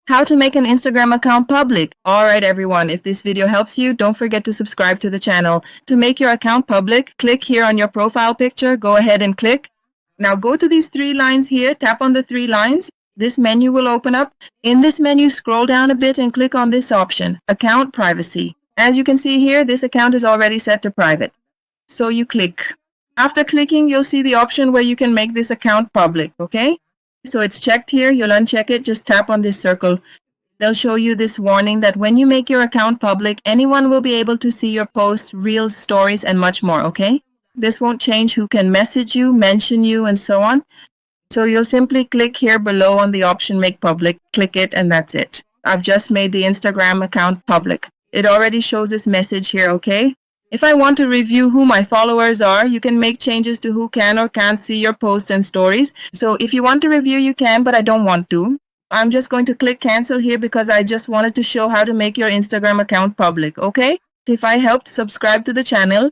How to make an Instagram account public. Alright everyone, if this video helps you, don't forget to subscribe to the channel. To make your account public, click here on your profile picture, go ahead and click. Now go to these three lines here, tap on the three lines. This menu will open up. In this menu, scroll down a bit and click on this option, Account Privacy. As you can see here, this account is already set to private. So you click. After clicking, you'll see the option where you can make this account public, okay? So it's checked here, you'll uncheck it, just tap on this circle. They'll show you this warning that when you make your account public, anyone will be able to see your posts, reels, stories, and much more, okay? This won't change who can message you, mention you, and so on. So you'll simply click here below on the option Make Public, click it, and that's it. I've just made the Instagram account public. It already shows this message here, okay? If I want to review who my followers are, you can make changes to who can or can't see your posts and stories. So if you want to review, you can, but I don't want to. I'm just going to click cancel here because I just wanted to show how to make your Instagram account public, okay? If I helped, subscribe to the channel.